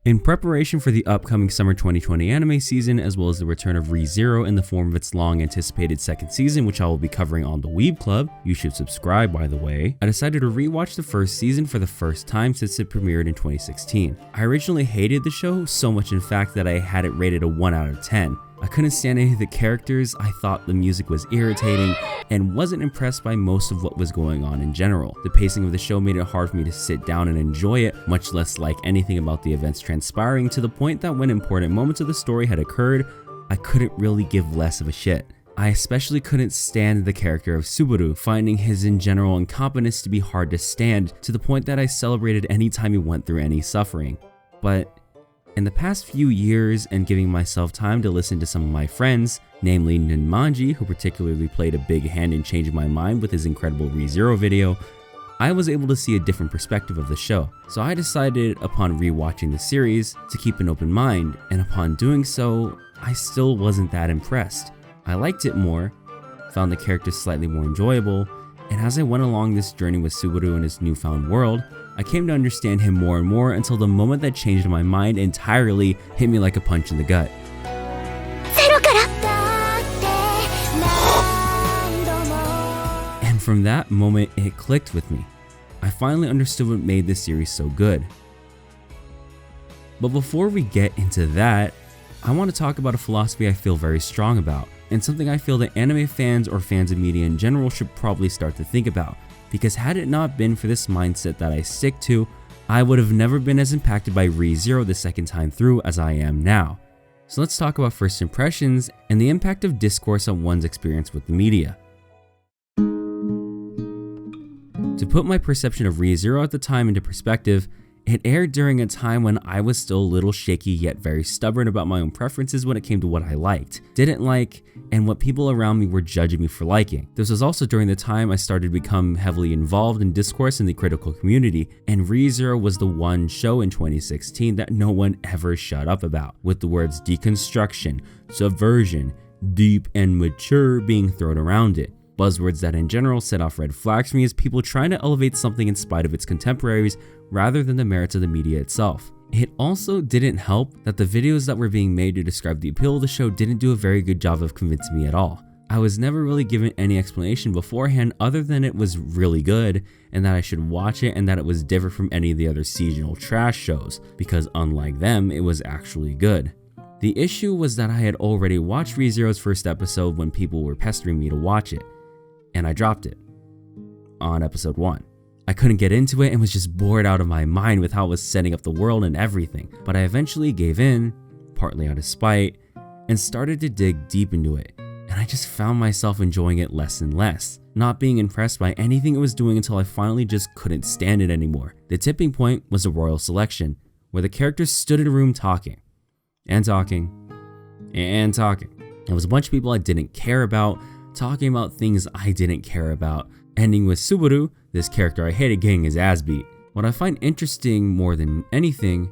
In preparation for the upcoming summer 2020 anime season, as well as the return of ReZero in the form of its long anticipated second season, which I will be covering on the Weeb Club, you should subscribe by the way, I decided to rewatch the first season for the first time since it premiered in 2016. I originally hated the show, so much in fact that I had it rated a 1 out of 10. I couldn't stand any of the characters, I thought the music was irritating, and wasn't impressed by most of what was going on in general. The pacing of the show made it hard for me to sit down and enjoy it, much less like anything about the events transpiring, to the point that when important moments of the story had occurred, I couldn't really give less of a shit. I especially couldn't stand the character of Subaru, finding his in general incompetence to be hard to stand, to the point that I celebrated any time he went through any suffering. But in the past few years, and giving myself time to listen to some of my friends, namely Nunmanji, who particularly played a big hand in changing my mind with his incredible ReZero video, I was able to see a different perspective of the show. So I decided upon rewatching the series to keep an open mind, and upon doing so, I still wasn't that impressed. I liked it more, found the characters slightly more enjoyable, and as I went along this journey with Subaru and his newfound world, I came to understand him more and more until the moment that changed my mind entirely hit me like a punch in the gut. And from that moment, it clicked with me. I finally understood what made this series so good. But before we get into that, I want to talk about a philosophy I feel very strong about, and something I feel that anime fans or fans of media in general should probably start to think about. Because had it not been for this mindset that I stick to, I would have never been as impacted by ReZero the second time through as I am now. So let's talk about first impressions and the impact of discourse on one's experience with the media. To put my perception of ReZero at the time into perspective, it aired during a time when I was still a little shaky yet very stubborn about my own preferences when it came to what I liked, didn't like, and what people around me were judging me for liking. This was also during the time I started to become heavily involved in discourse in the critical community, and ReZero was the one show in 2016 that no one ever shut up about, with the words deconstruction, subversion, deep, and mature being thrown around it. Buzzwords that in general set off red flags for me as people trying to elevate something in spite of its contemporaries rather than the merits of the media itself. It also didn't help that the videos that were being made to describe the appeal of the show didn't do a very good job of convincing me at all. I was never really given any explanation beforehand other than it was really good and that I should watch it and that it was different from any of the other seasonal trash shows, because unlike them, it was actually good. The issue was that I had already watched ReZero's first episode when people were pestering me to watch it, and I dropped it on episode 1. I couldn't get into it and was just bored out of my mind with how it was setting up the world and everything, but I eventually gave in, partly out of spite, and started to dig deep into it, and I just found myself enjoying it less and less, not being impressed by anything it was doing until I finally just couldn't stand it anymore. The tipping point was the royal selection, where the characters stood in a room talking, and talking, and talking. There was a bunch of people I didn't care about, talking about things I didn't care about, ending with Subaru, this character I hated, getting his ass beat. What I find interesting more than anything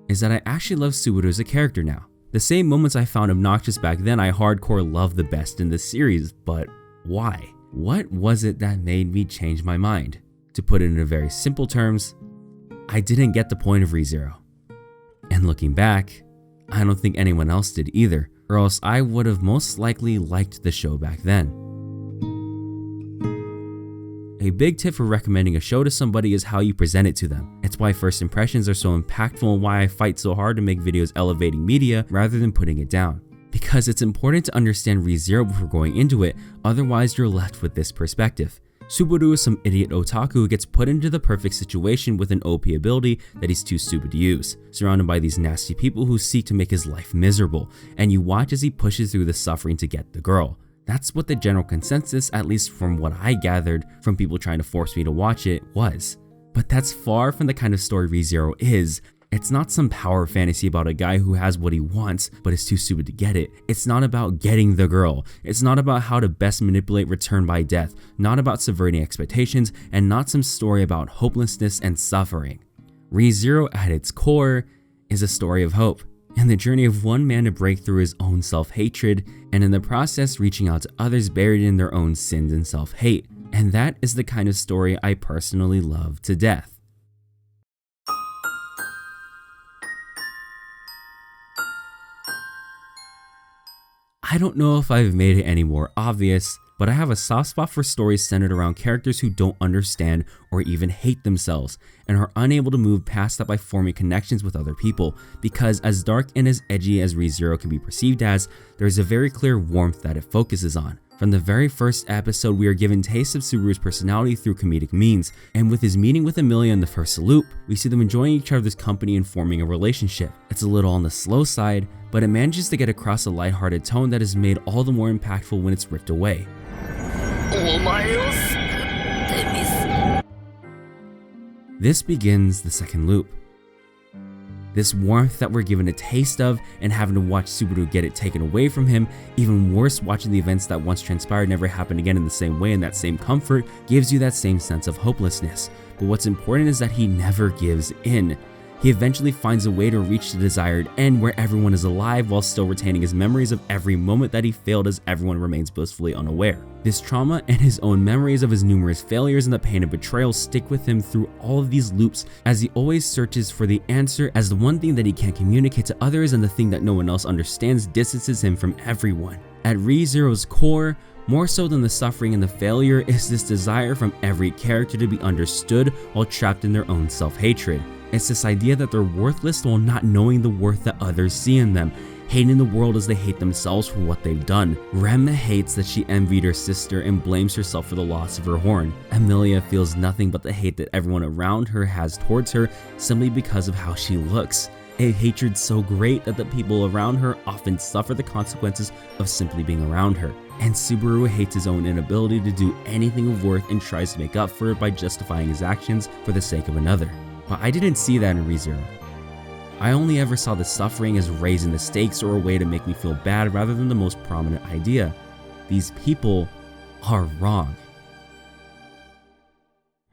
is that I actually love Subaru as a character now. The same moments I found obnoxious back then, I hardcore love the best in this series, but why? What was it that made me change my mind? To put it in very simple terms, I didn't get the point of ReZero. And looking back, I don't think anyone else did either, or else I would have most likely liked the show back then. A big tip for recommending a show to somebody is how you present it to them. It's why first impressions are so impactful and why I fight so hard to make videos elevating media rather than putting it down. Because it's important to understand ReZero before going into it, otherwise you're left with this perspective. Subaru is some idiot otaku who gets put into the perfect situation with an OP ability that he's too stupid to use, surrounded by these nasty people who seek to make his life miserable, and you watch as he pushes through the suffering to get the girl. That's what the general consensus, at least from what I gathered from people trying to force me to watch it, was. But that's far from the kind of story ReZero is. It's not some power fantasy about a guy who has what he wants but is too stupid to get it. It's not about getting the girl. It's not about how to best manipulate return by death, not about subverting expectations, and not some story about hopelessness and suffering. ReZero at its core is a story of hope, and the journey of one man to break through his own self-hatred, and in the process reaching out to others buried in their own sins and self-hate. And that is the kind of story I personally love to death. I don't know if I've made it any more obvious, but I have a soft spot for stories centered around characters who don't understand or even hate themselves and are unable to move past that by forming connections with other people, because as dark and as edgy as ReZero can be perceived as, there is a very clear warmth that it focuses on. From the very first episode, we are given tastes of Subaru's personality through comedic means, and with his meeting with Emilia in the first loop, we see them enjoying each other's company and forming a relationship. It's a little on the slow side, but it manages to get across a lighthearted tone that is made all the more impactful when it's ripped away. This begins the second loop. This warmth that we're given a taste of, and having to watch Subaru get it taken away from him, even worse watching the events that once transpired never happen again in the same way, and that same comfort gives you that same sense of hopelessness. But what's important is that he never gives in. He eventually finds a way to reach the desired end where everyone is alive while still retaining his memories of every moment that he failed, as everyone remains blissfully unaware. This trauma and his own memories of his numerous failures and the pain of betrayal stick with him through all of these loops, as he always searches for the answer, as the one thing that he can't communicate to others and the thing that no one else understands distances him from everyone. At ReZero's core, more so than the suffering and the failure, is this desire from every character to be understood while trapped in their own self-hatred. It's this idea that they're worthless while not knowing the worth that others see in them, hating the world as they hate themselves for what they've done. Rem hates that she envied her sister and blames herself for the loss of her horn. Emilia feels nothing but the hate that everyone around her has towards her simply because of how she looks. A hatred so great that the people around her often suffer the consequences of simply being around her. And Subaru hates his own inability to do anything of worth and tries to make up for it by justifying his actions for the sake of another. But I didn't see that in ReZero. I only ever saw the suffering as raising the stakes or a way to make me feel bad rather than the most prominent idea. These people are wrong.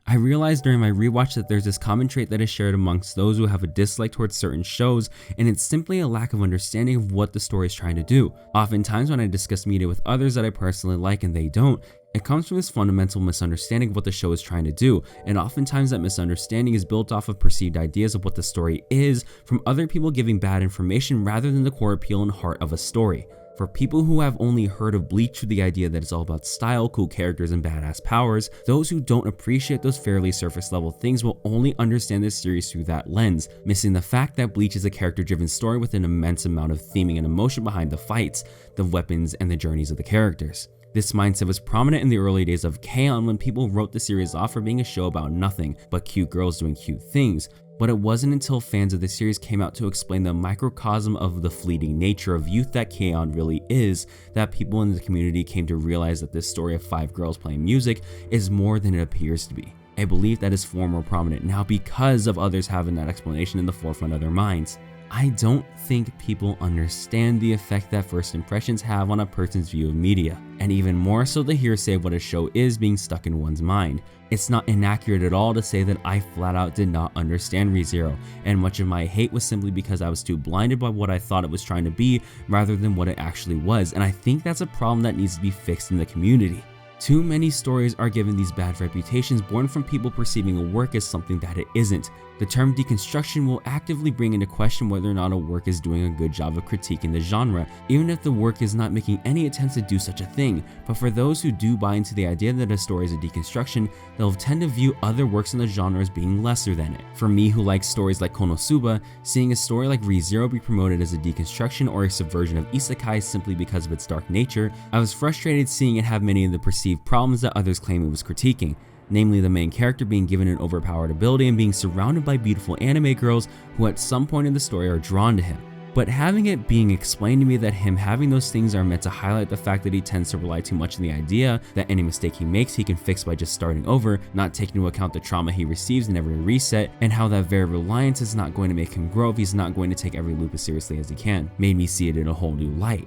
I realized during my rewatch that there's this common trait that is shared amongst those who have a dislike towards certain shows, and it's simply a lack of understanding of what the story is trying to do. Oftentimes when I discuss media with others that I personally like and they don't, it comes from this fundamental misunderstanding of what the show is trying to do, and oftentimes that misunderstanding is built off of perceived ideas of what the story is from other people giving bad information rather than the core appeal and heart of a story. For people who have only heard of Bleach with the idea that it's all about style, cool characters, and badass powers, those who don't appreciate those fairly surface level things will only understand this series through that lens, missing the fact that Bleach is a character-driven story with an immense amount of theming and emotion behind the fights, the weapons, and the journeys of the characters. This mindset was prominent in the early days of K-On! When people wrote the series off for being a show about nothing but cute girls doing cute things. But it wasn't until fans of the series came out to explain the microcosm of the fleeting nature of youth that K-On! Really is that people in the community came to realize that this story of 5 girls playing music is more than it appears to be. A belief that is far more prominent now because of others having that explanation in the forefront of their minds. I don't think people understand the effect that first impressions have on a person's view of media, and even more so the hearsay of what a show is being stuck in one's mind. It's not inaccurate at all to say that I flat out did not understand ReZero, and much of my hate was simply because I was too blinded by what I thought it was trying to be rather than what it actually was, and I think that's a problem that needs to be fixed in the community. Too many stories are given these bad reputations born from people perceiving a work as something that it isn't. The term deconstruction will actively bring into question whether or not a work is doing a good job of critiquing the genre, even if the work is not making any attempts to do such a thing. But for those who do buy into the idea that a story is a deconstruction, they'll tend to view other works in the genre as being lesser than it. For me, who likes stories like Konosuba, seeing a story like ReZero be promoted as a deconstruction or a subversion of isekai simply because of its dark nature, I was frustrated seeing it have many of the perceived problems that others claim it was critiquing. Namely, the main character being given an overpowered ability and being surrounded by beautiful anime girls who at some point in the story are drawn to him. But having it being explained to me that him having those things are meant to highlight the fact that he tends to rely too much on the idea that any mistake he makes he can fix by just starting over, not taking into account the trauma he receives in every reset, and how that very reliance is not going to make him grow if he's not going to take every loop as seriously as he can, made me see it in a whole new light.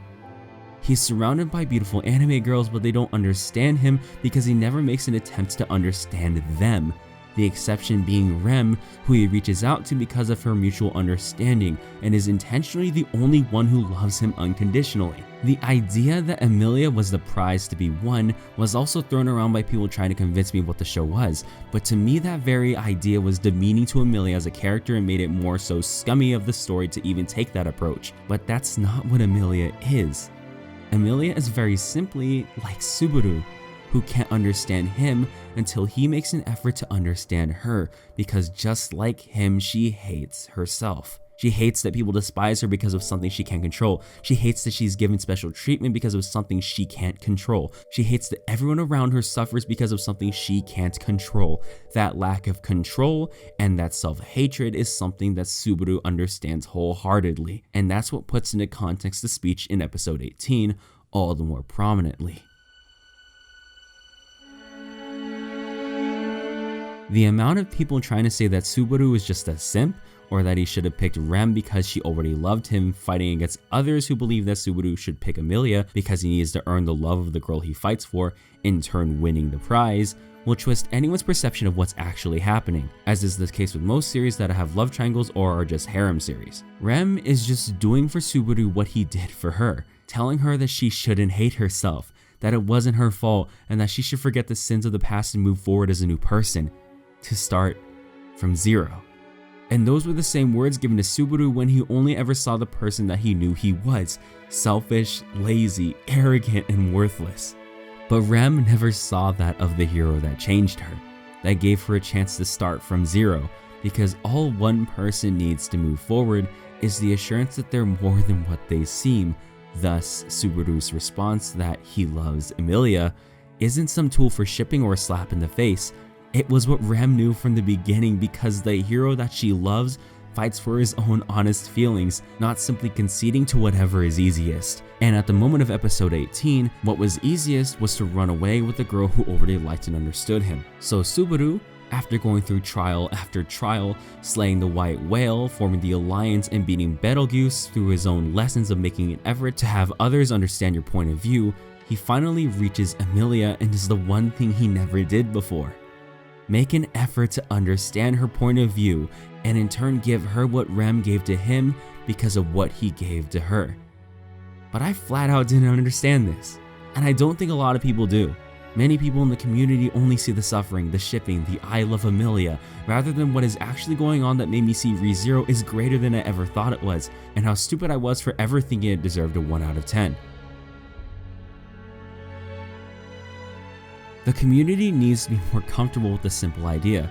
He's surrounded by beautiful anime girls, but they don't understand him because he never makes an attempt to understand them. The exception being Rem, who he reaches out to because of her mutual understanding, and is intentionally the only one who loves him unconditionally. The idea that Emilia was the prize to be won was also thrown around by people trying to convince me what the show was, but to me that very idea was demeaning to Emilia as a character and made it more so scummy of the story to even take that approach. But that's not what Emilia is. Emilia is very simply like Subaru, who can't understand him until he makes an effort to understand her, because just like him, she hates herself. She hates that people despise her because of something she can't control. She hates that she's given special treatment because of something she can't control. She hates that everyone around her suffers because of something she can't control. That lack of control and that self-hatred is something that Subaru understands wholeheartedly, and that's what puts into context the speech in episode 18 all the more prominently. The amount of people trying to say that Subaru is just a simp, or that he should have picked Rem because she already loved him, fighting against others who believe that Subaru should pick Emilia because he needs to earn the love of the girl he fights for, in turn winning the prize, will twist anyone's perception of what's actually happening, as is the case with most series that have love triangles or are just harem series. Rem is just doing for Subaru what he did for her, telling her that she shouldn't hate herself, that it wasn't her fault, and that she should forget the sins of the past and move forward as a new person, to start from zero. And those were the same words given to Subaru when he only ever saw the person that he knew he was: selfish, lazy, arrogant, and worthless. But Rem never saw that of the hero that changed her, that gave her a chance to start from zero, because all one person needs to move forward is the assurance that they're more than what they seem. Thus, Subaru's response that he loves Emilia isn't some tool for shipping or a slap in the face. It was what Rem knew from the beginning, because the hero that she loves fights for his own honest feelings, not simply conceding to whatever is easiest. And at the moment of episode 18, what was easiest was to run away with the girl who already liked and understood him. So Subaru, after going through trial after trial, slaying the white whale, forming the alliance, and beating Betelgeuse through his own lessons of making an effort to have others understand your point of view, he finally reaches Emilia and does the one thing he never did before: make an effort to understand her point of view, and in turn give her what Rem gave to him because of what he gave to her. But I flat out didn't understand this, and I don't think a lot of people do. Many people in the community only see the suffering, the shipping, the I love Emilia, rather than what is actually going on that made me see ReZero is greater than I ever thought it was, and how stupid I was for ever thinking it deserved a 1 out of 10. The community needs to be more comfortable with the simple idea.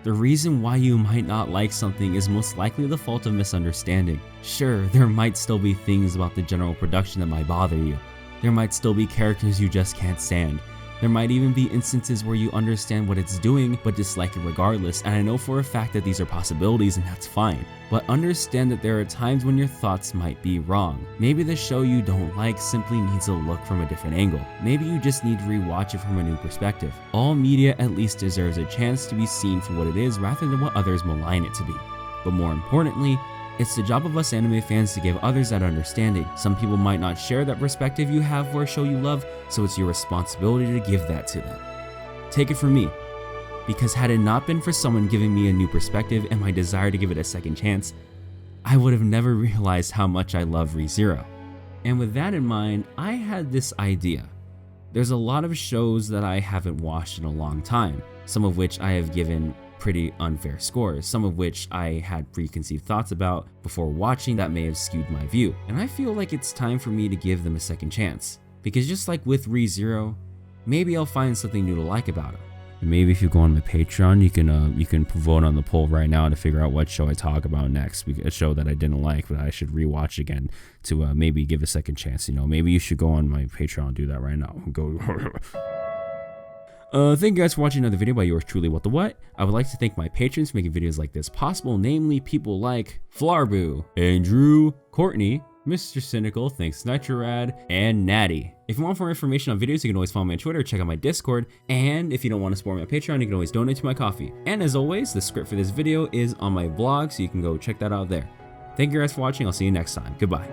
The reason why you might not like something is most likely the fault of misunderstanding. Sure, there might still be things about the general production that might bother you. There might still be characters you just can't stand. There might even be instances where you understand what it's doing but dislike it regardless, and I know for a fact that these are possibilities and that's fine. But understand that there are times when your thoughts might be wrong. Maybe the show you don't like simply needs a look from a different angle. Maybe you just need to rewatch it from a new perspective. All media at least deserves a chance to be seen for what it is rather than what others malign it to be. But more importantly, it's the job of us anime fans to give others that understanding. Some people might not share that perspective you have for a show you love, so it's your responsibility to give that to them. Take it from me, because had it not been for someone giving me a new perspective and my desire to give it a second chance, I would have never realized how much I love ReZero. And with that in mind, I had this idea. There's a lot of shows that I haven't watched in a long time, some of which I have given pretty unfair scores, some of which I had preconceived thoughts about before watching that may have skewed my view, and I feel like it's time for me to give them a second chance, because just like with ReZero, maybe I'll find something new to like about it. Maybe if you go on my Patreon, you can vote on the poll right now to figure out what show I talk about next, a show that I didn't like but I should rewatch again to maybe give a second chance. Maybe you should go on my Patreon and do that right now. Go. Thank you guys for watching another video by yours truly, WattheWut. I would like to thank my patrons for making videos like this possible, namely people like Flarbu, Andrew, Courtney, Mr. Cynical, thanks Nitrorad, and Natty. If you want more information on videos, you can always follow me on Twitter, check out my Discord, and if you don't want to support me on Patreon, you can always donate to my coffee. And as always, the script for this video is on my blog, so you can go check that out there. Thank you guys for watching, I'll see you next time. Goodbye.